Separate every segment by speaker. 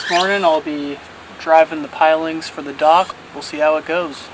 Speaker 1: This morning I'll be driving the pilings for the dock. We'll see how it goes.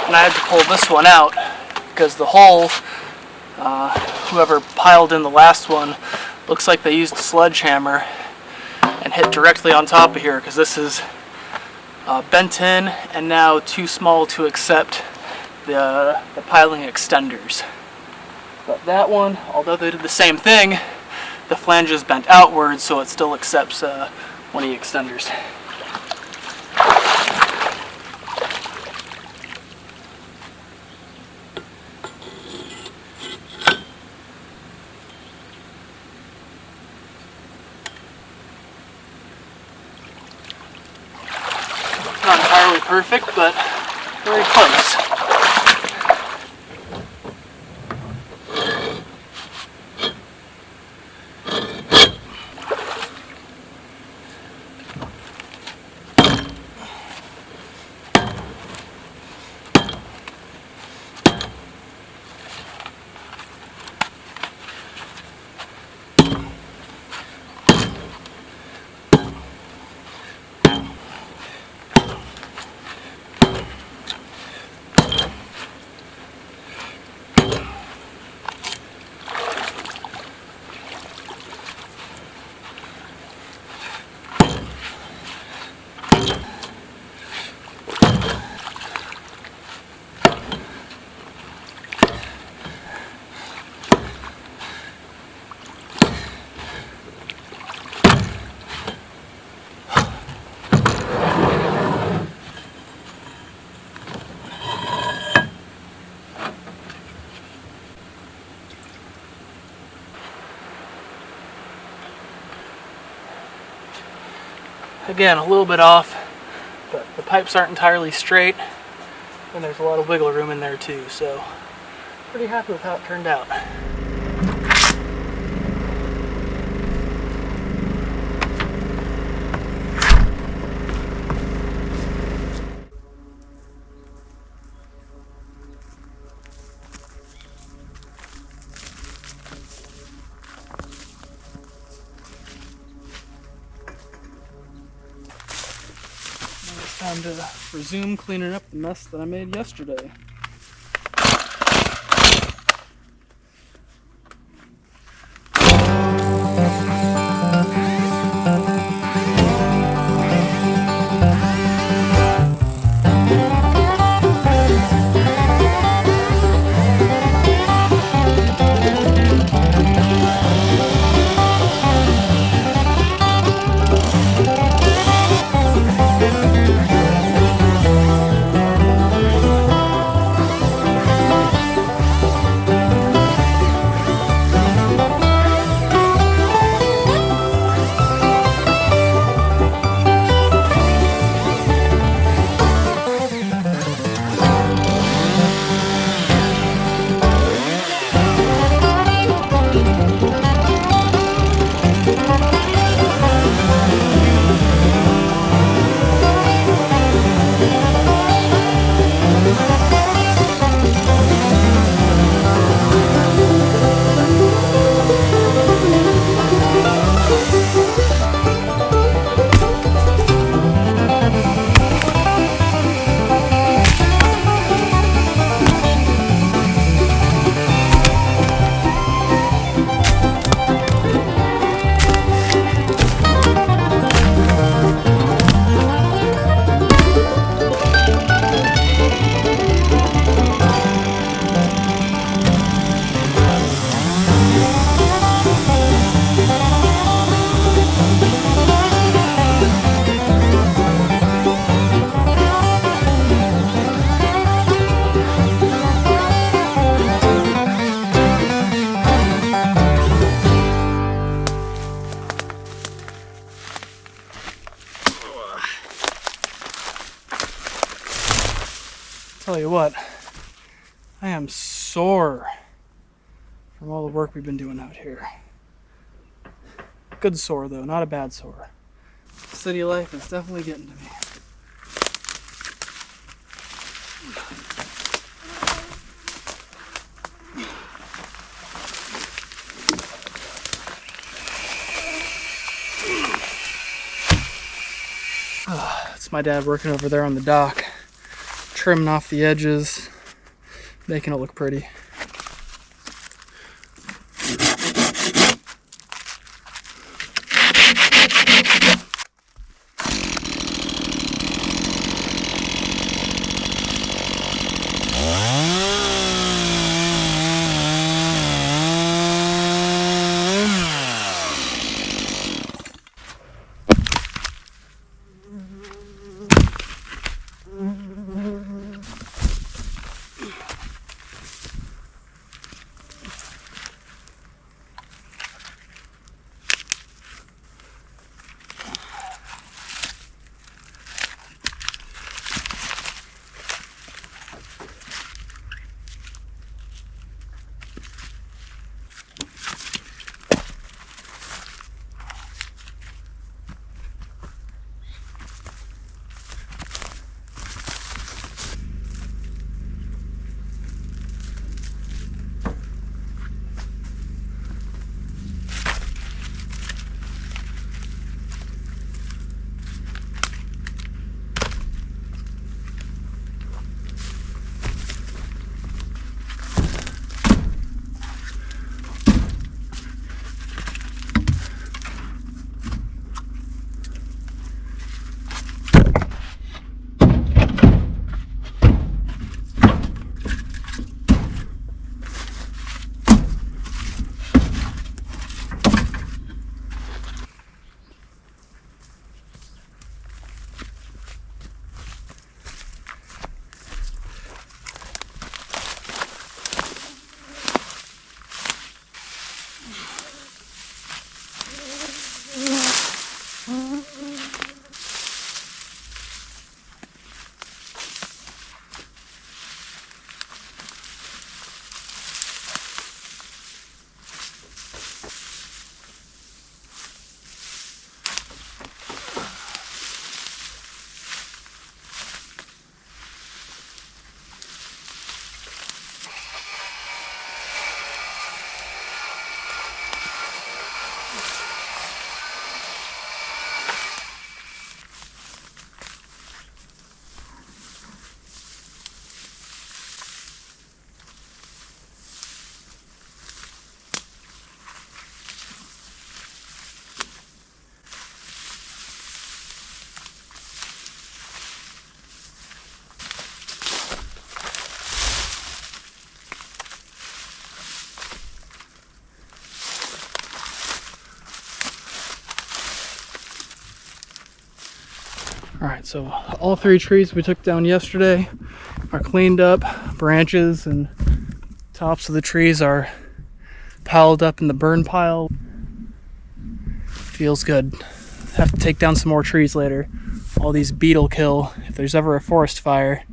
Speaker 1: And I had to pull this one out because the hole, whoever piled in the last one, looks like they used a sledgehammer and hit directly on top of here because this is bent in and now too small to accept the piling extenders. But that one, although they did the same thing, the flange is bent outwards, so it still accepts one of the extenders. Not entirely perfect, but very close. Again, a little bit off, but the pipes aren't entirely straight, and there's a lot of wiggle room in there too, so pretty happy with how it turned out. Time to resume cleaning up the mess that I made yesterday. tell you what, I am sore from all the work we've been doing out here. Good sore though, not a bad sore. City life is definitely getting to me. It's my dad working over there on the dock, trimming off the edges, making it look pretty. Alright, so all 3 trees we took down yesterday are cleaned up. Branches and tops of the trees are piled up in the burn pile. Feels good. Have to take down some more trees later. All these beetle kill. If there's ever a forest fire,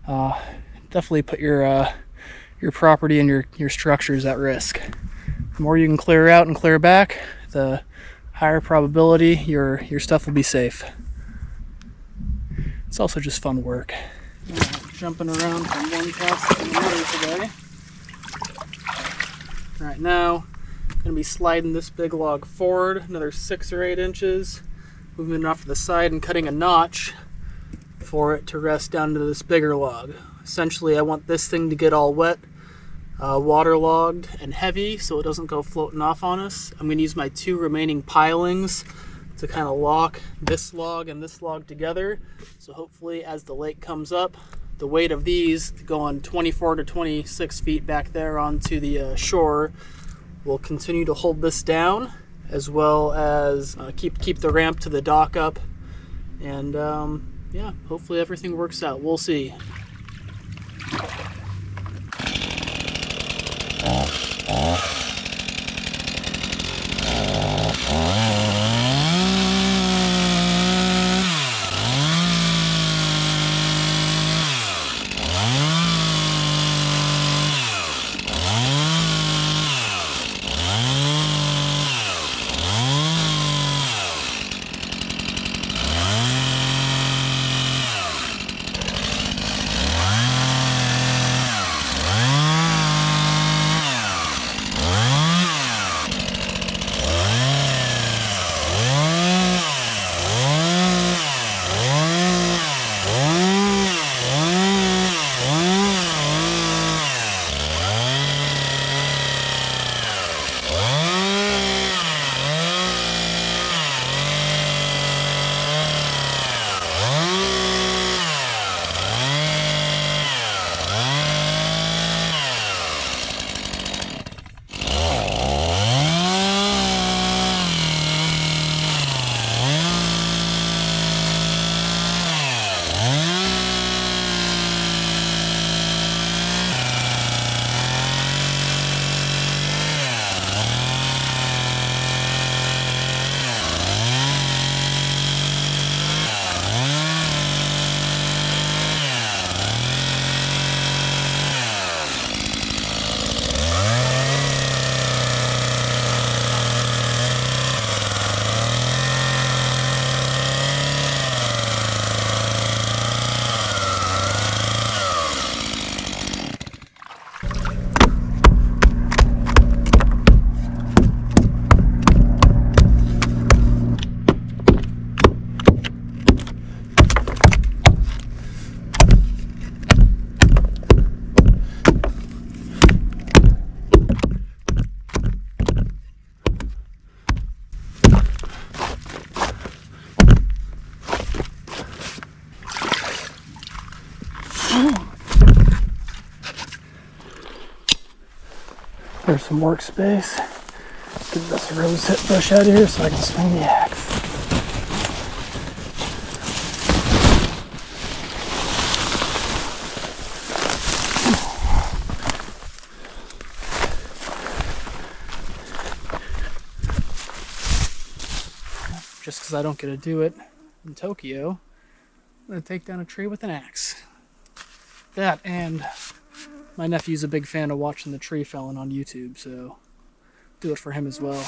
Speaker 1: definitely put your property and your structures at risk. The more you can clear out and clear back, the higher probability your stuff will be safe. It's also just fun work. Jumping around from one task to another today. Right now, I'm going to be sliding this big log forward another 6 or 8 inches, moving it off to the side and cutting a notch for it to rest down to this bigger log. Essentially, I want this thing to get all wet, waterlogged, and heavy so it doesn't go floating off on us. I'm going to use my 2 remaining pilings to kind of lock this log and this log together. So hopefully as the lake comes up, the weight of these going 24 to 26 feet back there onto the shore will continue to hold this down, as well as keep the ramp to the dock up. And yeah, hopefully everything works out. We'll see. There's some workspace. Get this rose bush out of here so I can swing the axe. Just because I don't get to do it in Tokyo, I'm going to take down a tree with an axe. That, and my nephew's a big fan of watching the tree felling on YouTube, so do it for him as well.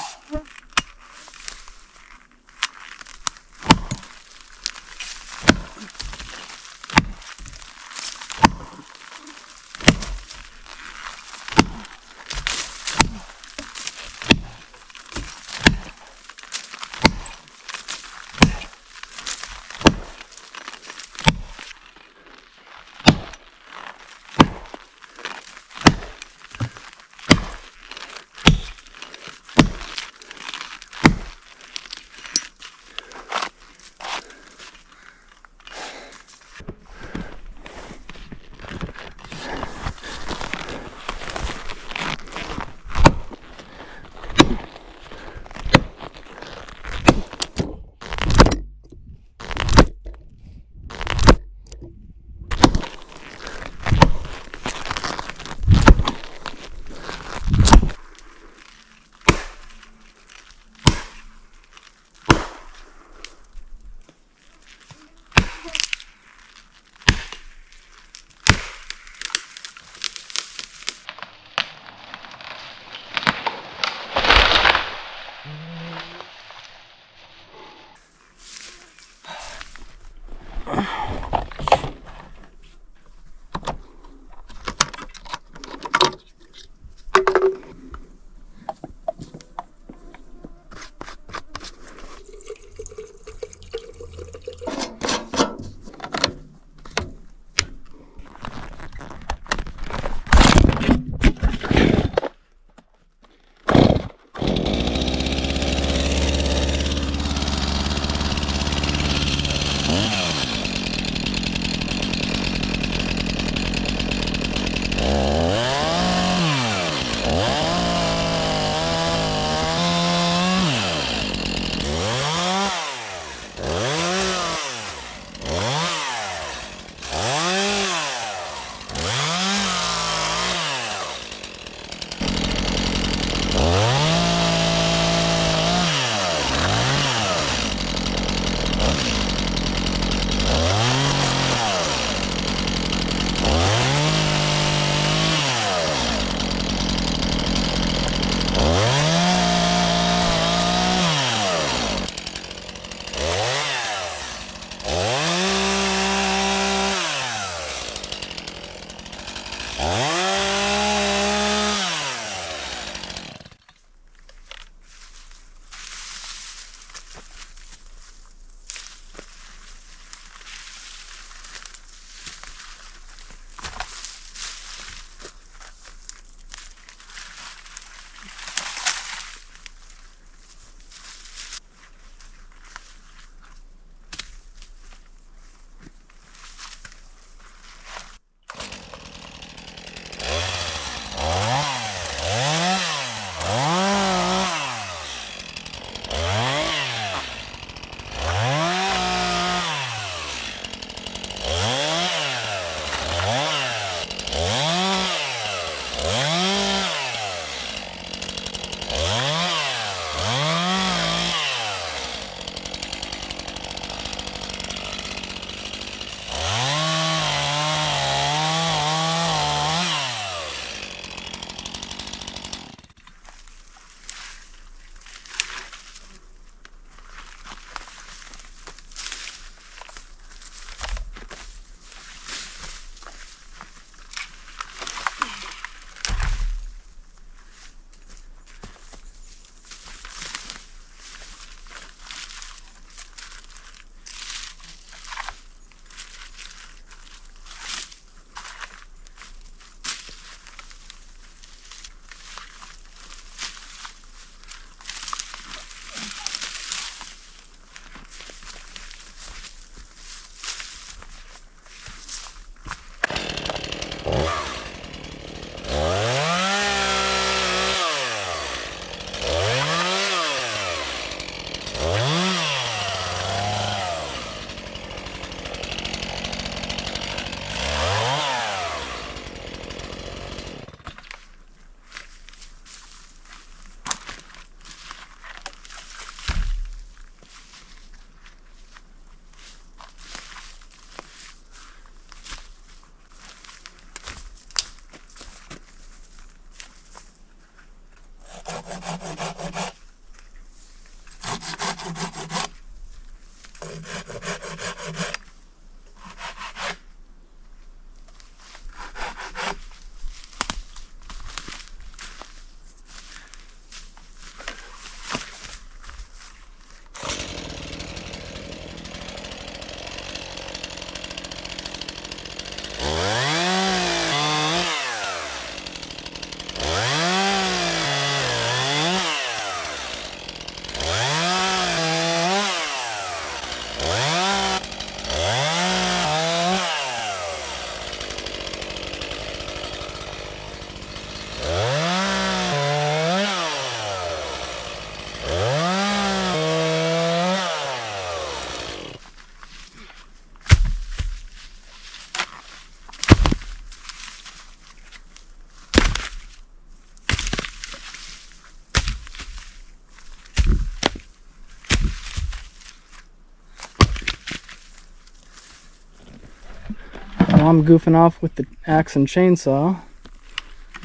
Speaker 1: While I'm goofing off with the axe and chainsaw,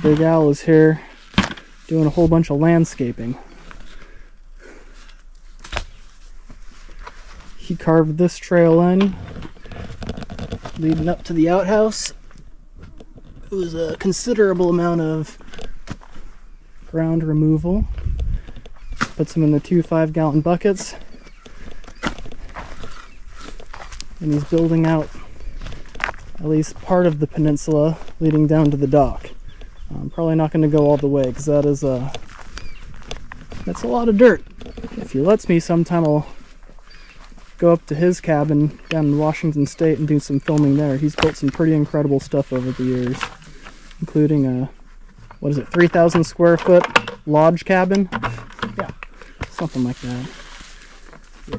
Speaker 1: Big Al is here doing a whole bunch of landscaping. He carved this trail in, leading up to the outhouse. It was a considerable amount of ground removal. Puts them in the 2 5-gallon buckets. And he's building out at least part of the peninsula leading down to the dock. I'm probably not going to go all the way because that's a lot of dirt. If he lets me sometime, I'll go up to his cabin down in Washington State and do some filming there. He's built some pretty incredible stuff over the years, including a, 3,000 square foot lodge cabin? Yeah, something like that. Yeah.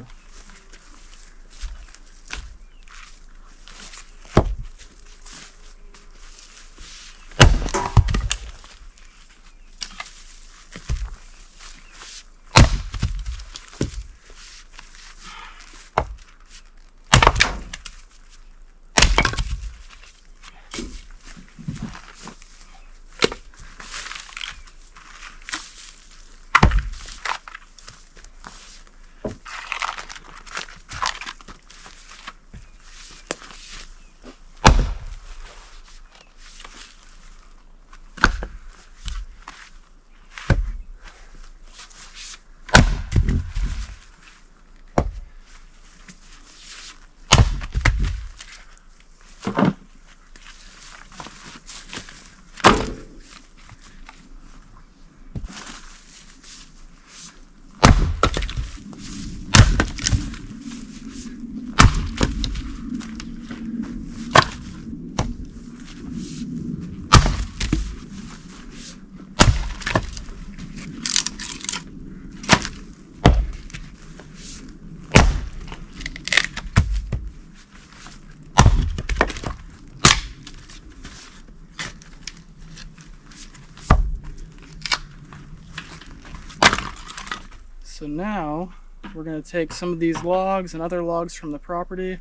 Speaker 1: So now we're going to take some of these logs and other logs from the property.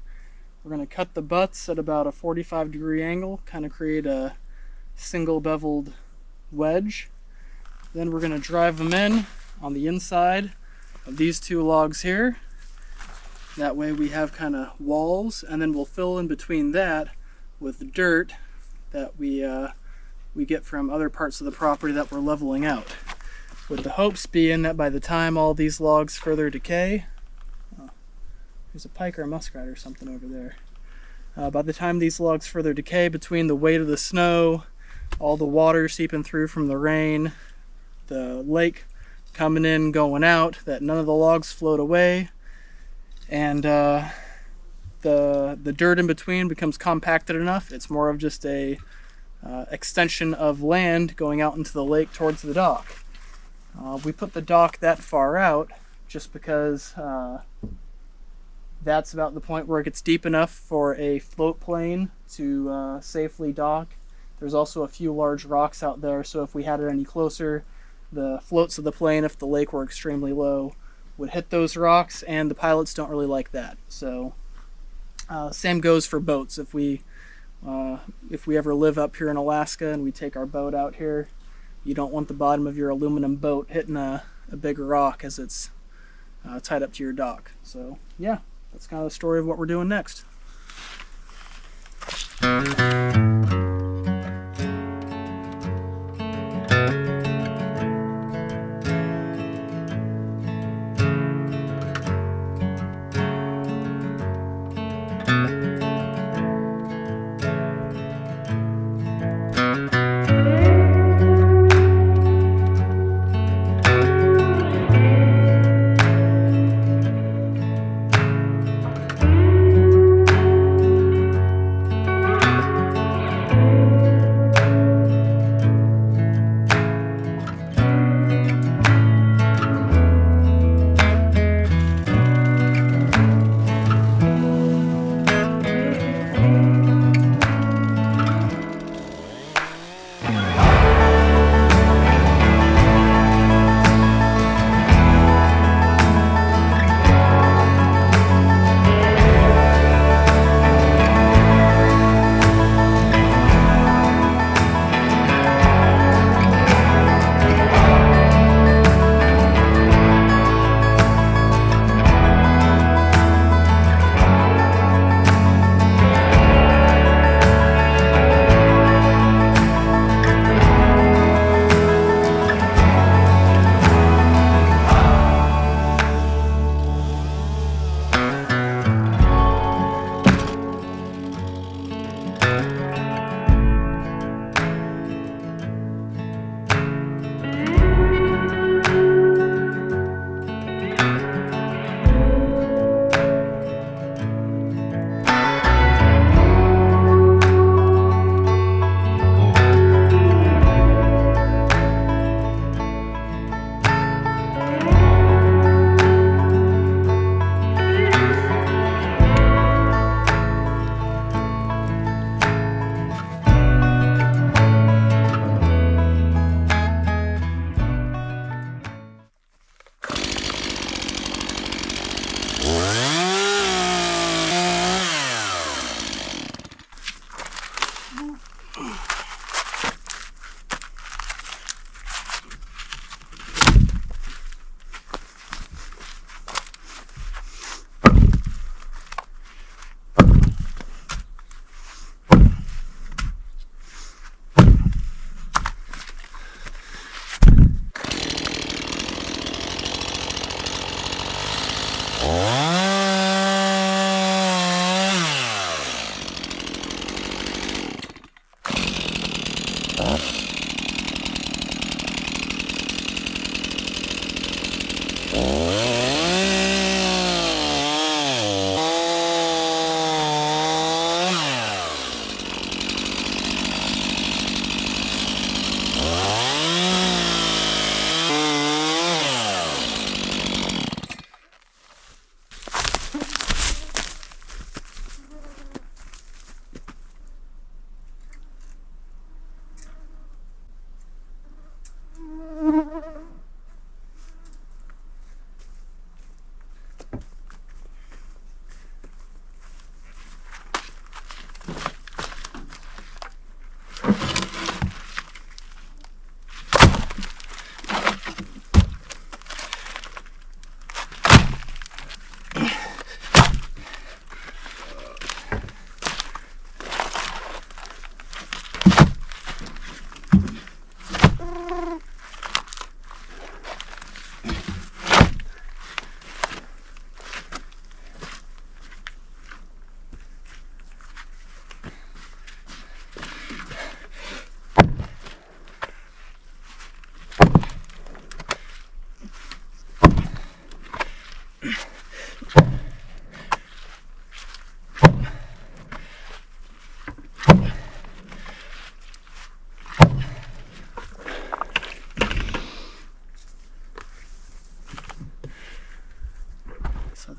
Speaker 1: We're going to cut the butts at about a 45-degree angle, kind of create a single beveled wedge. Then we're going to drive them in on the inside of these 2 logs here. That way we have kind of walls, and then we'll fill in between that with dirt that we get from other parts of the property that we're leveling out. With the hopes being that by the time all these logs further decay, there's a pike or a muskrat or something over there. By the time these logs further decay, between the weight of the snow, all the water seeping through from the rain, the lake coming in, going out, that none of the logs float away, and the dirt in between becomes compacted enough. It's more of just a extension of land going out into the lake towards the dock. We put the dock that far out just because that's about the point where it gets deep enough for a float plane to safely dock. There's also a few large rocks out there, so if we had it any closer, the floats of the plane, if the lake were extremely low, would hit those rocks, and the pilots don't really like that. So same goes for boats. If we ever live up here in Alaska and we take our boat out here, you don't want the bottom of your aluminum boat hitting a big rock as it's tied up to your dock. So yeah, that's kind of the story of what we're doing next.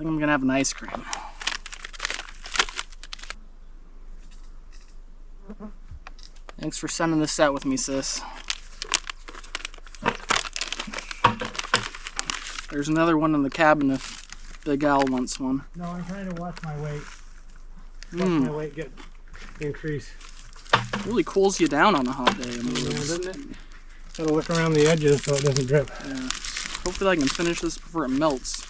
Speaker 1: I'm gonna have an ice cream. Thanks for sending this out with me, sis. There's another one in the cabin if Big Al wants one.
Speaker 2: No, I'm trying to watch my weight. Watch my weight increase.
Speaker 1: Really cools you down on a hot day.
Speaker 2: Doesn't it? Gotta look around the edges so it doesn't drip.
Speaker 1: Yeah. Hopefully I can finish this before it melts.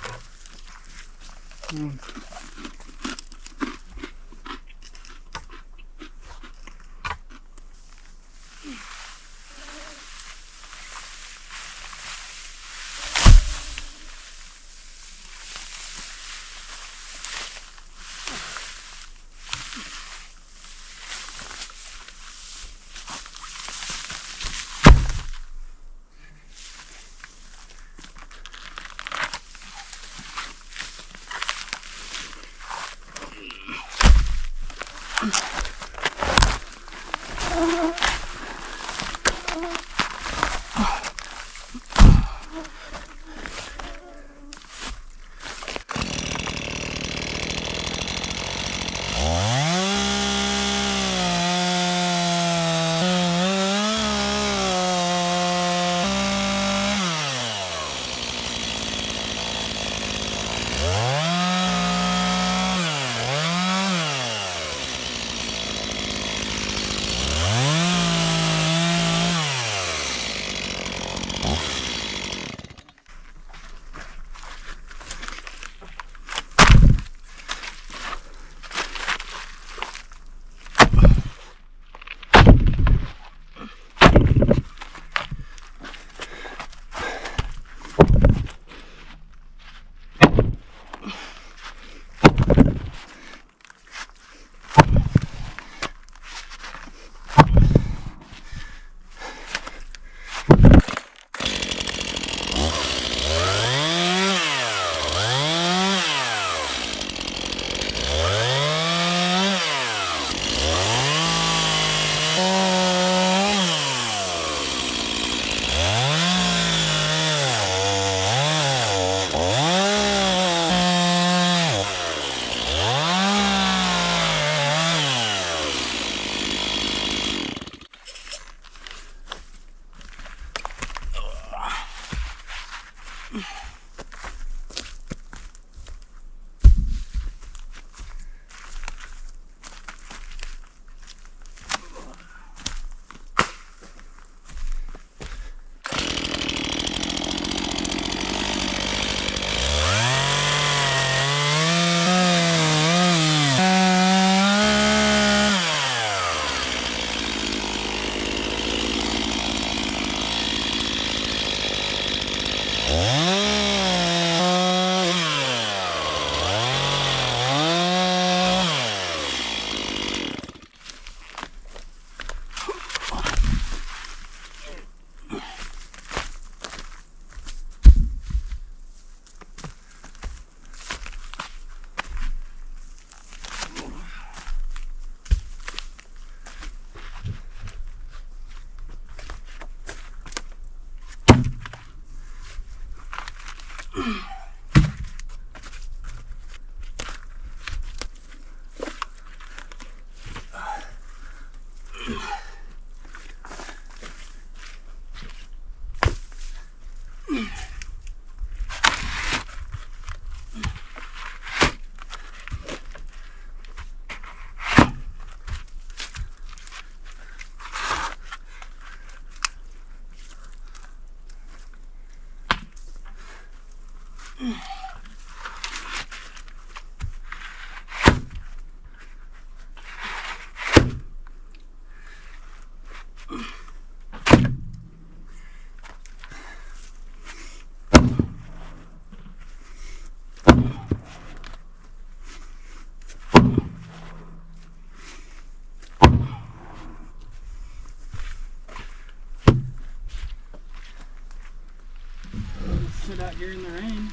Speaker 1: Sit out here in the rain.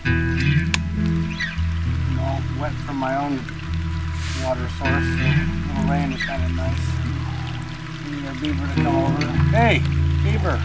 Speaker 2: I'm all wet from my own water source, so a little rain is kind of nice. We need our beaver to come over. Hey, beaver!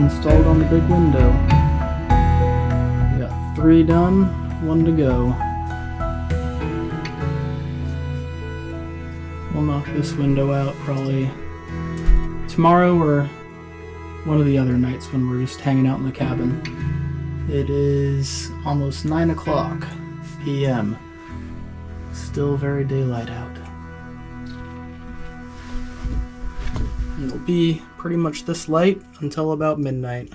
Speaker 1: installed on the big window. We got 3 done, 1 to go. We'll knock this window out probably tomorrow or one of the other nights when we're just hanging out in the cabin. It is almost 9 o'clock p.m. Still very daylight out. And it'll be pretty much this light until about midnight.